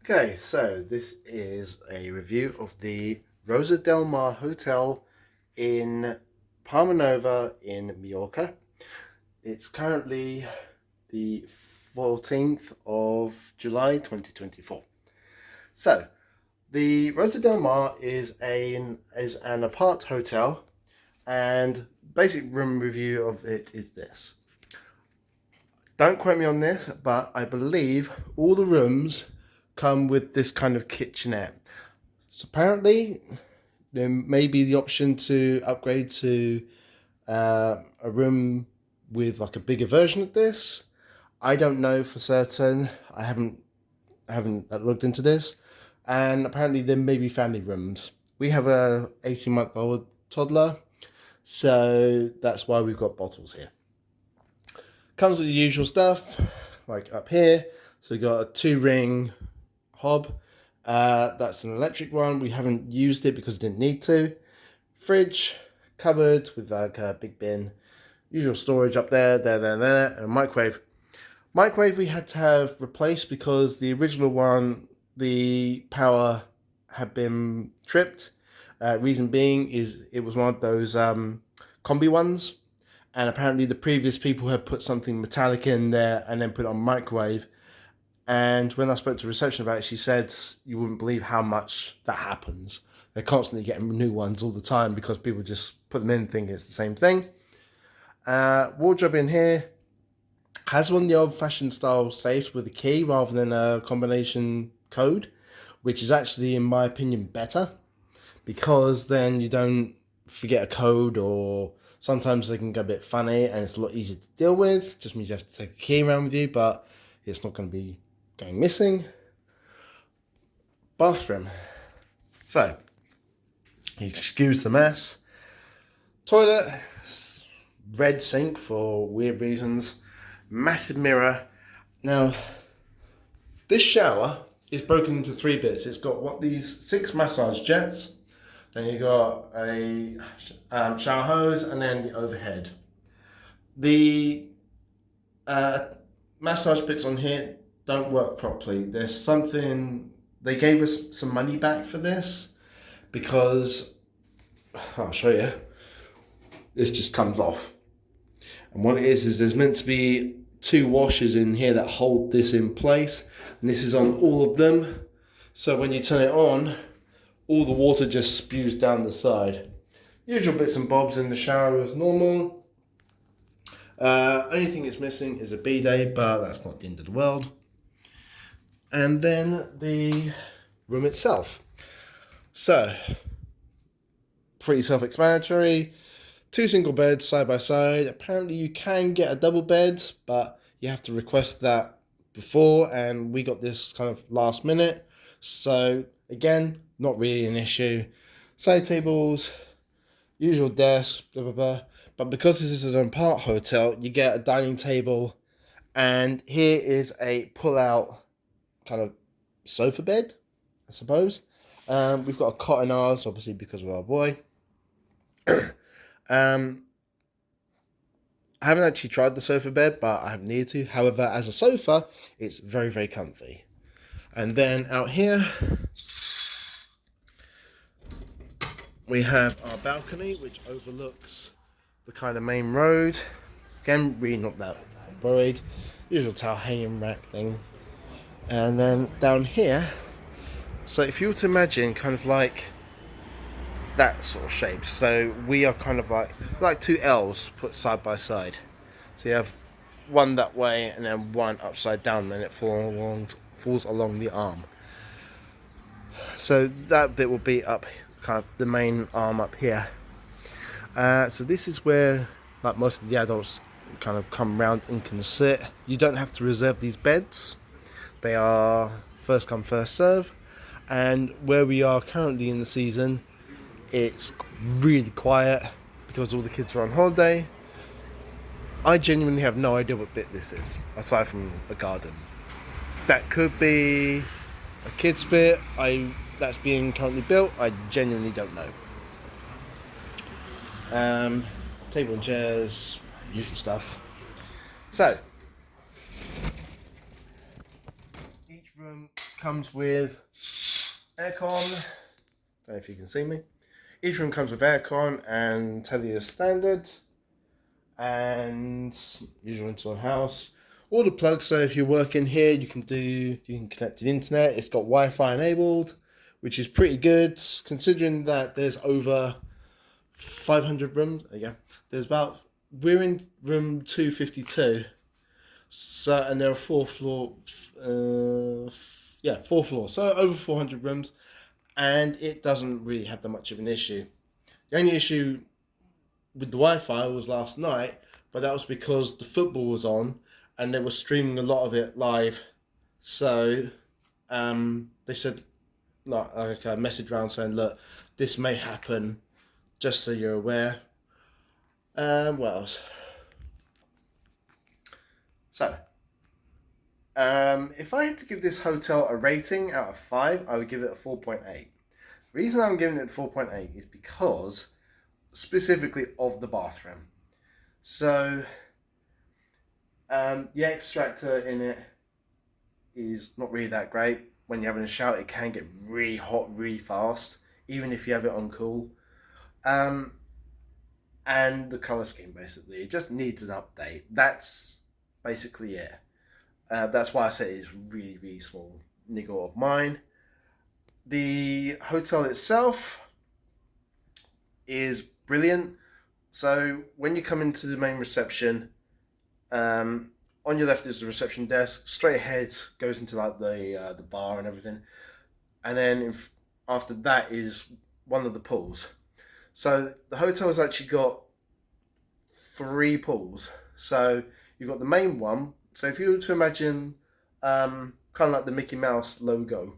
Okay, so this is a review of the Rosa del Mar Hotel in Palma in Majorca. It's currently the 14th of July 2024. So, the Rosa del Mar is an apart hotel, and basic room review of it is this. Don't quote me on this, but I believe all the rooms come with this kind of kitchenette. So apparently, there may be the option to upgrade to a room with like a bigger version of this. I don't know for certain. I haven't looked into this, and apparently there may be family rooms. We have a 18-month-old toddler, so that's why we've got bottles here. Comes with the usual stuff, like up here. So we got a 2-ring hob. That's an electric one. We haven't used it because we didn't need to. Fridge, cupboard with like a big bin. Usual storage up there, and a microwave. Microwave we had to have replaced because the original one, the power had been tripped. Reason being is it was one of those combi ones. And apparently the previous people had put something metallic in there and then put it on microwave. And when I spoke to reception about it, she said, you wouldn't believe how much that happens. They're constantly getting new ones all the time because people just put them in thinking it's the same thing. Wardrobe in here has one of the old-fashioned style safes with a key rather than a combination code, which is actually, in my opinion, better because then you don't forget a code, or sometimes they can go a bit funny and it's a lot easier to deal with. Just means you have to take a key around with you, but it's not going to be going missing. Bathroom. So, excuse the mess. Toilet, red sink for weird reasons. Massive mirror. Now, this shower is broken into 3 bits. It's got these 6 massage jets. Then you got a shower hose and then the overhead. The massage bits on here don't work properly. There's something, they gave us some money back for this because, I'll show you, this just comes off. And what it is there's meant to be 2 washers in here that hold this in place, and this is on all of them. So when you turn it on, all the water just spews down the side. Usual bits and bobs in the shower as normal. Only thing it's missing is a bidet, but that's not the end of the world. And then the room itself. So, pretty self-explanatory. 2 single beds side by side. Apparently you can get a double bed, but you have to request that before, and we got this kind of last minute. So again, not really an issue. Side tables, usual desk, blah blah blah. But because this is an apart hotel, you get a dining table, and here is a pull-out kind of sofa bed, I suppose. We've got a cot in ours, obviously because of our boy. I haven't actually tried the sofa bed, but I haven't needed to. However, as a sofa, it's very, very comfy. And then out here, we have our balcony, which overlooks the kind of main road. Again, really not that worried. Usual towel hanging rack thing. And then down here, so if you were to imagine kind of like that sort of shape. So we are kind of like 2 L's put side by side. So you have one that way and then one upside down, and it falls along the arm. So that bit will be up, kind of the main arm up here. So this is where like most of the adults kind of come round and can sit. You don't have to reserve these beds. They are first come first serve. And where we are currently in the season, it's really quiet because all the kids are on holiday. I genuinely have no idea what bit this is, aside from a garden. That could be a kid's bit that's being currently built. I genuinely don't know. Table and chairs, usual stuff. So, each room comes with aircon. Don't know if you can see me. Each room comes with aircon and telly as standard, and usual into a house. All the plugs, so if you're working here, you can connect to the internet. It's got Wi-Fi enabled, which is pretty good considering that there's over 500 rooms. There you go. We're in room 252. So, and there are 4 floors. 4 floors. So over 400 rooms, and it doesn't really have that much of an issue. The only issue with the Wi-Fi was last night, but that was because the football was on, and they were streaming a lot of it live. So, they said, like a message around saying, look, this may happen, just so you're aware. What else? So, if I had to give this hotel a rating out of 5, I would give it a 4.8. The reason I'm giving it 4.8 is because specifically of the bathroom. So, the extractor in it is not really that great. When you're having a shower, it can get really hot really fast, even if you have it on cool. And the colour scheme, basically, it just needs an update. That's basically it. That's why I say it's really, really small niggle of mine. The hotel itself is brilliant. So when you come into the main reception, on your left is the reception desk. Straight ahead goes into like the bar and everything, and then after that is one of the pools. So the hotel has actually got 3 pools. So you've got the main one. So if you were to imagine kind of like the Mickey Mouse logo,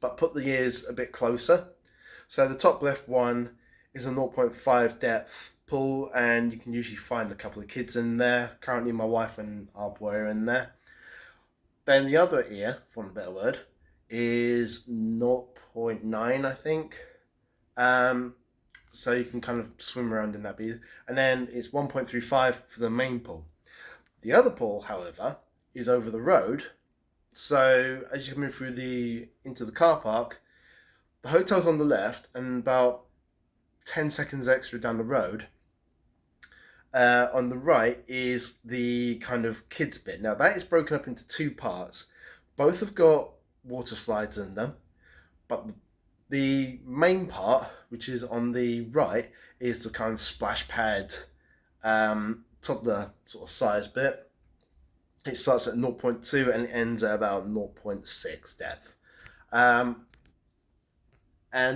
but put the ears a bit closer. So the top left one is a 0.5 depth pool, and you can usually find a couple of kids in there. Currently my wife and our boy are in there. Then the other ear, for want of a better word, is 0.9, I think. So you can kind of swim around in that bead. And then it's 1.35 for the main pool. The other pool, however, is over the road. So as you come in through into the car park, the hotel's on the left, and about 10 seconds extra down the road, on the right is the kind of kids bit. Now that is broken up into 2 parts. Both have got water slides in them, but the main part, which is on the right, is the kind of splash pad, toddler sort of size bit. It starts at 0.2 and it ends at about 0.6 depth. And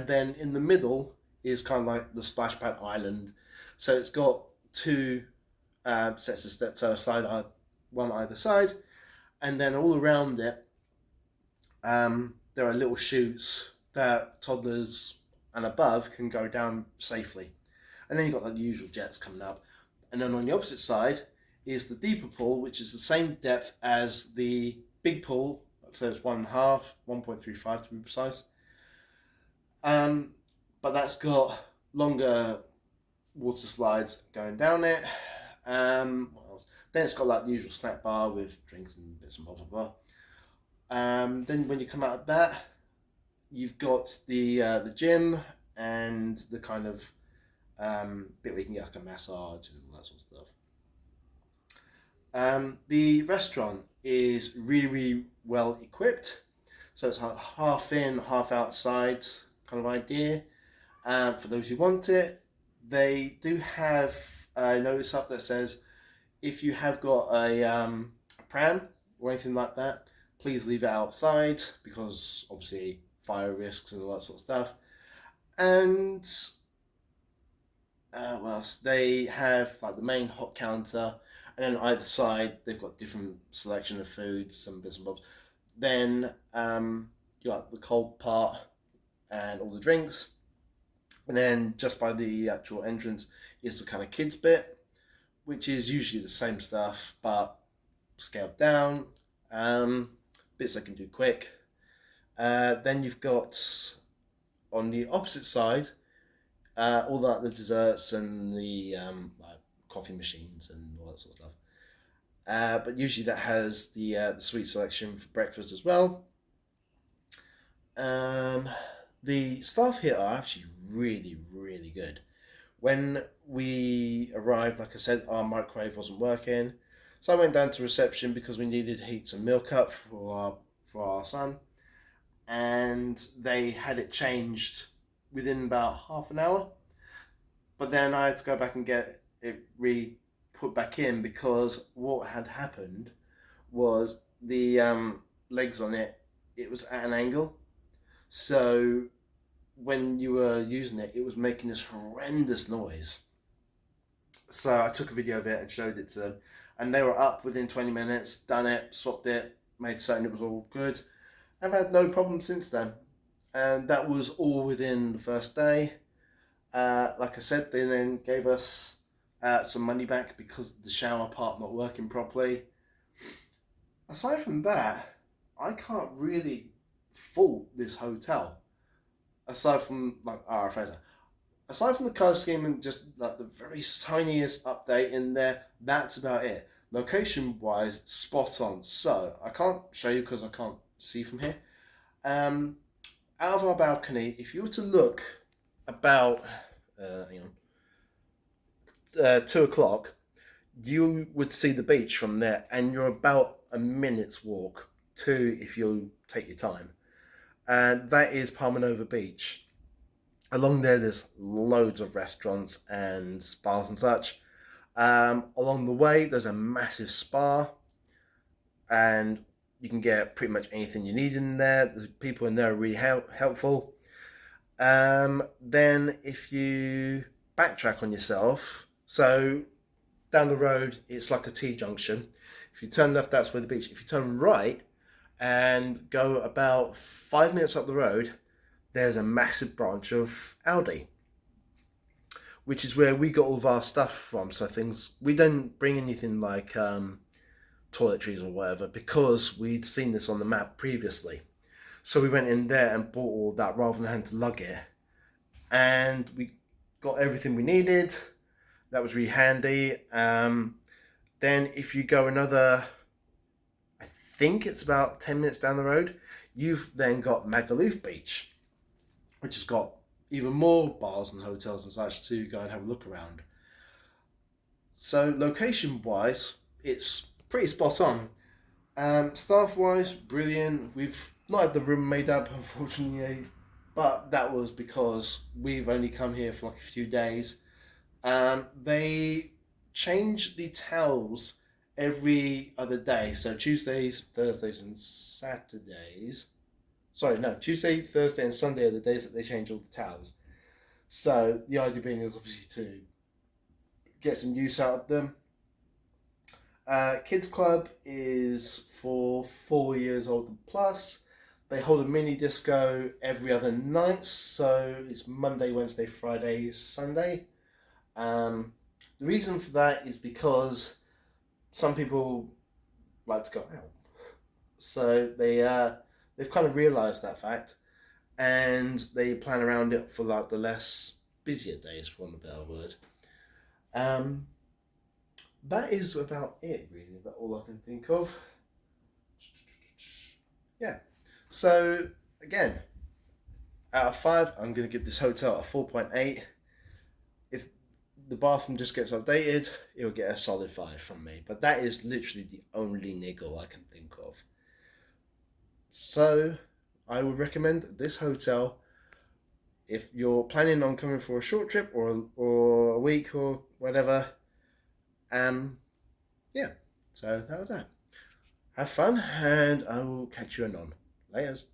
then in the middle is kind of like the splash pad island. So it's got 2 sets of steps outside, one either side. And then all around it, there are little chutes that toddlers and above can go down safely. And then you've got like the usual jets coming up. And then on the opposite side is the deeper pool, which is the same depth as the big pool. So it's 1.5, 1.35 to be precise. But that's got longer water slides going down it. What else? Then it's got like the usual snack bar with drinks and bits and blah blah blah. Then when you come out of that, you've got the gym and the kind of bit where you can get like a massage and all that sort of stuff. The restaurant is really, really well equipped. So it's like half in, half outside kind of idea. For those who want it, they do have a notice up that says if you have got a pram or anything like that, please leave it outside because obviously fire risks and all that sort of stuff. And what else? They have like the main hot counter, and then either side they've got different selection of foods, some bits and bobs. Then you got the cold part and all the drinks, and then just by the actual entrance is the kind of kids bit, which is usually the same stuff but scaled down, bits they can do quick. Then you've got on the opposite side all the desserts and the like coffee machines and all that sort of stuff. But usually that has the sweet selection for breakfast as well. The staff here are actually really, really good. When we arrived, like I said, our microwave wasn't working, so I went down to reception because we needed to heat some milk up for our son, and they had it changed within about half an hour. But then I had to go back and get it re put back in because what had happened was the legs on it, it was at an angle. So when you were using it, it was making this horrendous noise. So I took a video of it and showed it to them, and they were up within 20 minutes, done it, swapped it, made certain it was all good. I've had no problem since then, and that was all within the first day. Like I said, they then gave us some money back because of the shower part not working properly. Aside from that, I can't really fault this hotel. Aside from like RFS, aside from the color scheme and just like the very tiniest update in there, that's about it. Location wise, spot on. So I can't show you because I can't see from here. Um, Out of our balcony, if you were to look about, hang on, 2 o'clock, you would see the beach from there, and you're about a minute's walk to if you take your time. And that is Palmanova Beach. Along there, there's loads of restaurants and spas and such. Along the way, there's a massive spa, and you can get pretty much anything you need in there. There's people in there are really helpful. Then, if you backtrack on yourself, so down the road, it's like a T junction. If you turn left, that's where the beach. If you turn right and go about 5 minutes up the road, there's a massive branch of Aldi, which is where we got all of our stuff from. So things we don't bring anything like toiletries or whatever because we'd seen this on the map previously. So we went in there and bought all that rather than having to lug it, and we got everything we needed. That was really handy. Then if you go another, I think it's about 10 minutes down the road, you've then got Magaluf Beach, which has got even more bars and hotels and such to go and have a look around. So location wise, it's pretty spot on. Staff wise, brilliant. We've not had the room made up, unfortunately, but that was because we've only come here for like a few days. They change the towels every other day. So Tuesdays, Thursdays, and Saturdays. Sorry, no, Tuesday, Thursday, and Sunday are the days that they change all the towels. So the idea being is obviously to get some use out of them. Kids Club is for 4 years old and plus. They hold a mini disco every other night, so it's Monday, Wednesday, Friday, Sunday. The reason for that is because some people like to go out, so they've kind of realised that fact, and they plan around it for like the less busier days, for want of a better word. That is about it, really. That's all I can think of. Yeah. So again, out of 5, I'm going to give this hotel a 4.8. If the bathroom just gets updated, it'll get a solid 5 from me. But that is literally the only niggle I can think of. So I would recommend this hotel if you're planning on coming for a short trip or a week or whatever. Yeah. So that was that. Have fun, and I will catch you anon. Layers.